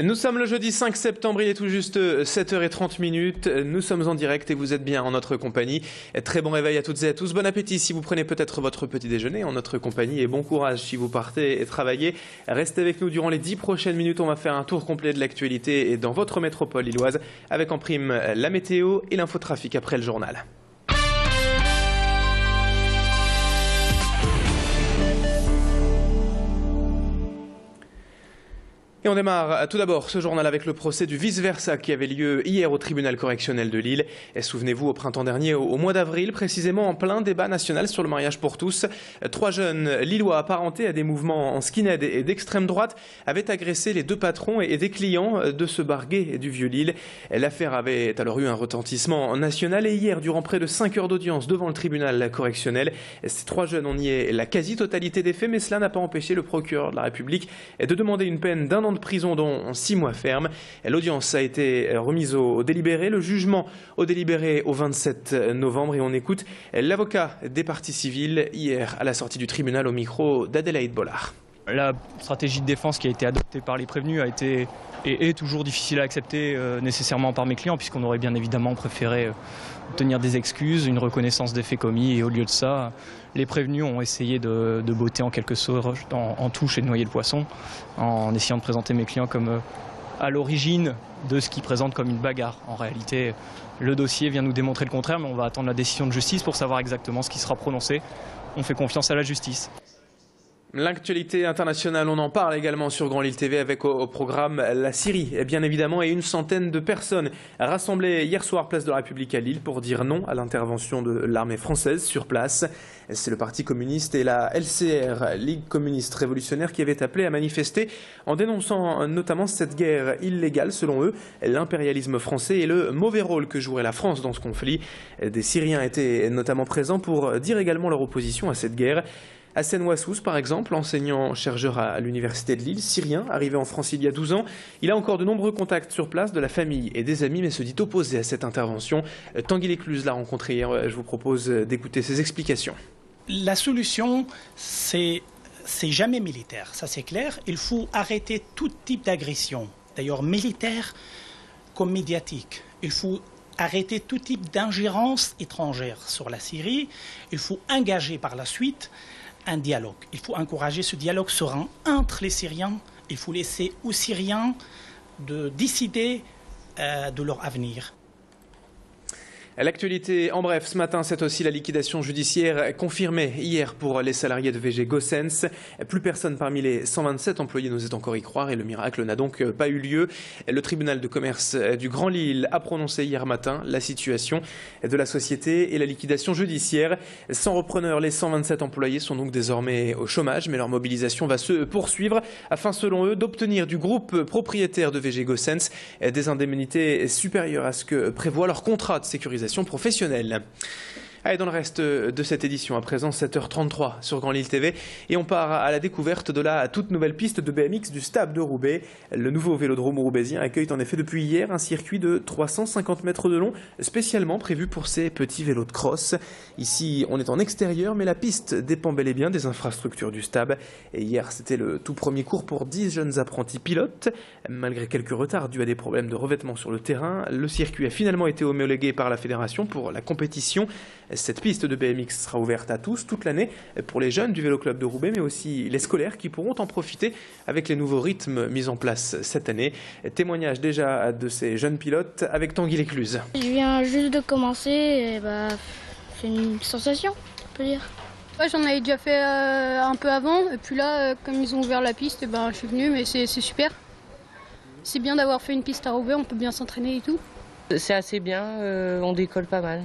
Nous sommes le jeudi 5 septembre, il est tout juste 7h30. Nous sommes en direct et vous êtes bien en notre compagnie. Très bon réveil à toutes et à tous. Bon appétit si vous prenez peut-être votre petit déjeuner en notre compagnie et bon courage si vous partez et travaillez. Restez avec nous durant les 10 prochaines minutes. On va faire un tour complet de l'actualité et dans votre métropole lilloise avec en prime la météo et l'infotrafic après le journal. Et on démarre tout d'abord ce journal avec le procès du vice-versa qui avait lieu hier au tribunal correctionnel de Lille. Et souvenez-vous, au printemps dernier, au mois d'avril, précisément en plein débat national sur le mariage pour tous, 3 jeunes lillois apparentés à des mouvements en skinhead et d'extrême droite avaient agressé les 2 patrons et des clients de ce bar gay du Vieux-Lille. L'affaire avait alors eu un retentissement national et hier, durant près de 5 heures d'audience devant le tribunal correctionnel, ces 3 jeunes ont nié la quasi-totalité des faits, mais cela n'a pas empêché le procureur de la République de demander une peine d'1 an de prison dont 6 mois ferme. L'audience a été remise au délibéré, le jugement au délibéré au 27 novembre et on écoute l'avocat des parties civiles hier à la sortie du tribunal au micro d'Adélaïde Bollard. La stratégie de défense qui a été adoptée par les prévenus a été et est toujours difficile à accepter nécessairement par mes clients puisqu'on aurait bien évidemment préféré obtenir des excuses, une reconnaissance des faits commis et au lieu de ça, les prévenus ont essayé de botter en quelque sorte en touche et de noyer le poisson en essayant de présenter mes clients comme à l'origine de ce qu'ils présentent comme une bagarre. En réalité, le dossier vient nous démontrer le contraire, mais on va attendre la décision de justice pour savoir exactement ce qui sera prononcé. On fait confiance à la justice. L'actualité internationale, on en parle également sur Grand Lille TV avec au programme la Syrie, bien évidemment, et une centaine de personnes rassemblées hier soir place de la République à Lille pour dire non à l'intervention de l'armée française sur place. C'est le Parti communiste et la LCR, Ligue communiste révolutionnaire, qui avaient appelé à manifester en dénonçant notamment cette guerre illégale, selon eux, l'impérialisme français et le mauvais rôle que jouerait la France dans ce conflit. Des Syriens étaient notamment présents pour dire également leur opposition à cette guerre. Hassan Wassous, par exemple, enseignant-chercheur à l'Université de Lille, syrien, arrivé en France il y a 12 ans. Il a encore de nombreux contacts sur place, de la famille et des amis, mais se dit opposé à cette intervention. Tanguy Lécluse l'a rencontré hier. Je vous propose d'écouter ses explications. La solution, c'est jamais militaire, ça c'est clair. Il faut arrêter tout type d'agression, d'ailleurs militaire comme médiatique. Il faut arrêter tout type d'ingérence étrangère sur la Syrie. Il faut engager par la suite un dialogue. Il faut encourager ce dialogue serein entre les Syriens. Il faut laisser aux Syriens de décider de leur avenir. L'actualité en bref, ce matin, c'est aussi la liquidation judiciaire confirmée hier pour les salariés de VG Gossens. Plus personne parmi les 127 employés n'osait encore y croire et le miracle n'a donc pas eu lieu. Le tribunal de commerce du Grand Lille a prononcé hier matin la situation de la société et la liquidation judiciaire. Sans repreneur, les 127 employés sont donc désormais au chômage, mais leur mobilisation va se poursuivre afin, selon eux, d'obtenir du groupe propriétaire de VG Gossens des indemnités supérieures à ce que prévoit leur contrat de sécurisation professionnelle. Allez, dans le reste de cette édition, à présent 7h33 sur Grand Lille TV, et on part à la découverte de la toute nouvelle piste de BMX du Stade de Roubaix. Le nouveau vélodrome roubaisien accueille en effet depuis hier un circuit de 350 mètres de long, spécialement prévu pour ces petits vélos de cross. Ici, on est en extérieur, mais la piste dépend bel et bien des infrastructures du stade. Et hier, c'était le tout premier cours pour 10 jeunes apprentis pilotes. Malgré quelques retards dus à des problèmes de revêtement sur le terrain, le circuit a finalement été homologué par la fédération pour la compétition. Cette piste de BMX sera ouverte à tous toute l'année pour les jeunes du Vélo Club de Roubaix, mais aussi les scolaires qui pourront en profiter avec les nouveaux rythmes mis en place cette année. Témoignage déjà de ces jeunes pilotes avec Tanguy Lécluse. Je viens juste de commencer et c'est une sensation, on peut dire. Ouais, j'en avais déjà fait un peu avant et puis là, comme ils ont ouvert la piste, je suis venue, mais c'est super. C'est bien d'avoir fait une piste à Roubaix, on peut bien s'entraîner et tout. C'est assez bien, on décolle pas mal.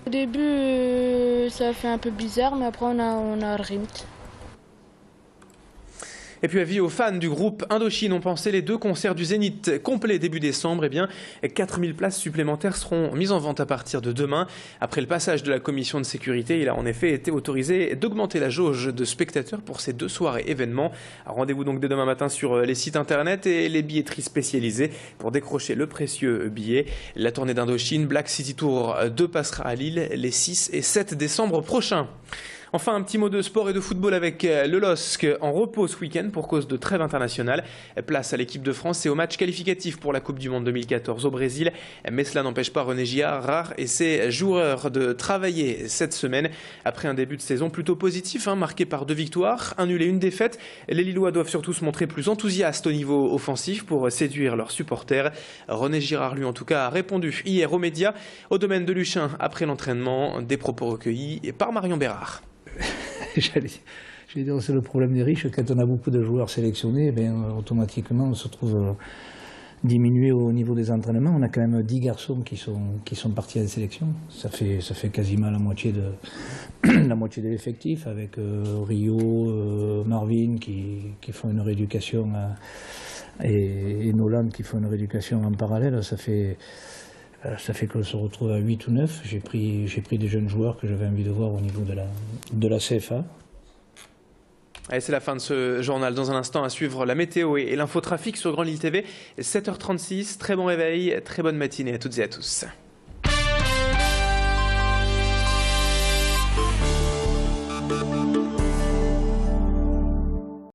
Au début, ça fait un peu bizarre, mais après on a le rythme. Et puis avis aux fans du groupe Indochine, ont pensé les 2 concerts du Zénith complets début décembre. 4000 places supplémentaires seront mises en vente à partir de demain. Après le passage de la commission de sécurité, il a en effet été autorisé d'augmenter la jauge de spectateurs pour ces 2 soirées événements. Rendez-vous donc dès demain matin sur les sites internet et les billetteries spécialisées pour décrocher le précieux billet. La tournée d'Indochine Black City Tour 2 passera à Lille les 6 et 7 décembre prochains. Enfin, un petit mot de sport et de football avec le LOSC en repos ce week-end pour cause de trêve internationale. Place à l'équipe de France et au match qualificatif pour la Coupe du Monde 2014 au Brésil. Mais cela n'empêche pas René Girard et ses joueurs de travailler cette semaine. Après un début de saison plutôt positif, marqué par 2 victoires, 1 nul et 1 défaite, les Lillois doivent surtout se montrer plus enthousiastes au niveau offensif pour séduire leurs supporters. René Girard, lui en tout cas, a répondu hier aux médias au domaine de Luchin après l'entraînement, des propos recueillis par Marion Bérard. J'allais dire, c'est le problème des riches. Quand on a beaucoup de joueurs sélectionnés, automatiquement on se trouve diminué au niveau des entraînements. On a quand même 10 garçons qui sont partis en sélection. Ça fait quasiment la moitié de l'effectif, avec Rio, Marvin qui font une rééducation et Nolan qui font une rééducation en parallèle. Ça fait qu'on se retrouve à 8 ou 9. J'ai pris des jeunes joueurs que j'avais envie de voir au niveau de la CFA. Allez, c'est la fin de ce journal. Dans un instant, à suivre la météo et l'infotrafic sur Grand Lille TV. 7h36, très bon réveil, très bonne matinée à toutes et à tous.